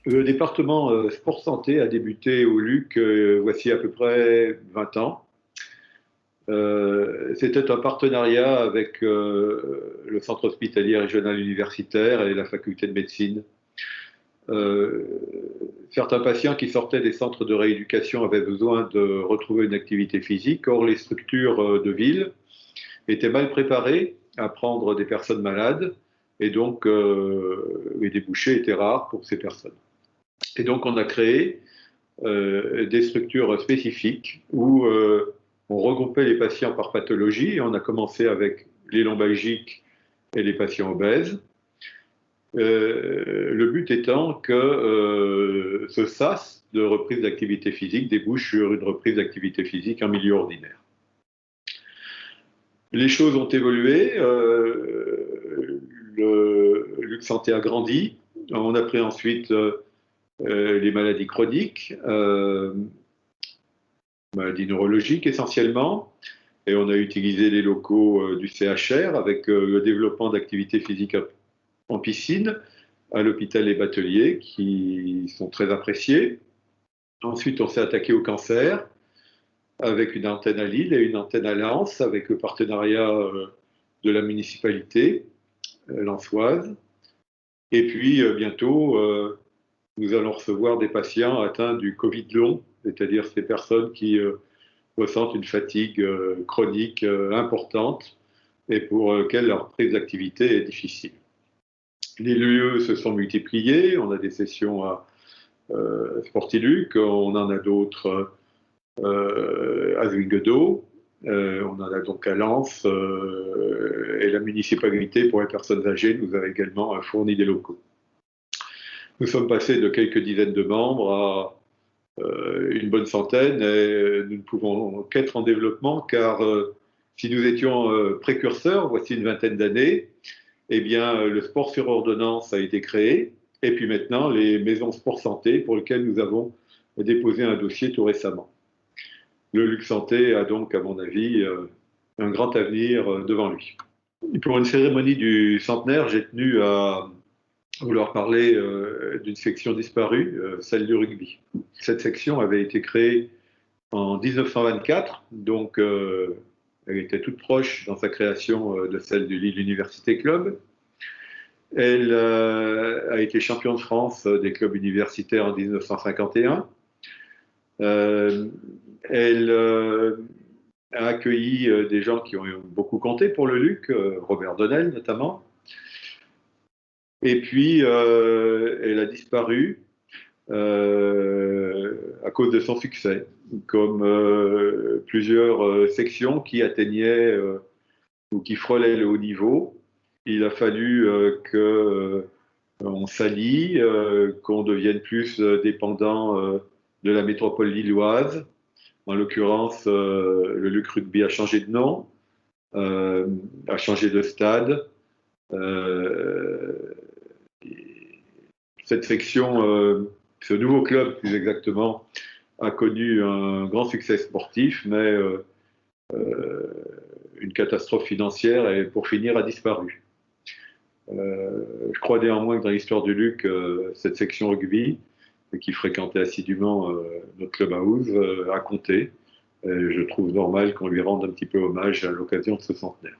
Le département sport santé a débuté au LUC voici à peu près 20 ans. C'était un partenariat avec le centre hospitalier régional universitaire et la faculté de médecine. Euh, Certains patients qui sortaient des centres de rééducation avaient besoin de retrouver une activité physique. Or, les structures de ville étaient mal préparées à prendre des personnes malades et donc les débouchés étaient rares pour ces personnes. Et donc, on a créé des structures spécifiques où on regroupait les patients par pathologie. On a commencé avec les lombalgiques et les patients obèses. Le but étant que ce SAS de reprise d'activité physique débouche sur une reprise d'activité physique en milieu ordinaire. Les choses ont évolué, le Luc Santé a grandi, on a pris ensuite les maladies chroniques, maladies neurologiques essentiellement, et on a utilisé les locaux du CHR avec le développement d'activités physiques en piscine à l'hôpital Les Bateliers qui sont très appréciés. Ensuite, on s'est attaqué au cancer avec une antenne à Lille et une antenne à Lens avec le partenariat de la municipalité lensoise. Et puis bientôt, nous allons recevoir des patients atteints du Covid long, c'est-à-dire ces personnes qui ressentent une fatigue chronique importante et pour lesquelles leur prise d'activité est difficile. Les lieux se sont multipliés, on a des sessions à Sportiluc, on en a d'autres à Zwinguedo, on en a donc à Lens, et la municipalité pour les personnes âgées nous a également fourni des locaux. Nous sommes passés de quelques dizaines de membres à une bonne centaine et nous ne pouvons qu'être en développement car si nous étions précurseurs, voici une vingtaine d'années, eh bien le sport sur ordonnance a été créé et puis maintenant les maisons sport santé pour lesquelles nous avons déposé un dossier tout récemment. Le Luc Santé a donc, à mon avis, un grand avenir devant lui. Et pour une cérémonie du centenaire, j'ai tenu à vouloir parler d'une section disparue, celle du rugby. Cette section avait été créée en 1924, donc elle était toute proche dans sa création de celle du Lille Université Club. Elle a été championne de France des clubs universitaires en 1951. Elle a accueilli des gens qui ont beaucoup compté pour le LUC, Robert Donnel notamment. Et puis, elle a disparu à cause de son succès, comme plusieurs sections qui atteignaient ou qui frôlaient le haut niveau. Il a fallu qu'on s'allie, qu'on devienne plus dépendant de la métropole lilloise. En l'occurrence, le Luc Rugby a changé de nom, a changé de stade. Cette section, ce nouveau club plus exactement, a connu un grand succès sportif, mais une catastrophe financière et pour finir a disparu. Je crois néanmoins que dans l'histoire du Luc, cette section rugby, qui fréquentait assidûment notre clubhouse, a compté. Et je trouve normal qu'on lui rende un petit peu hommage à l'occasion de ce centenaire.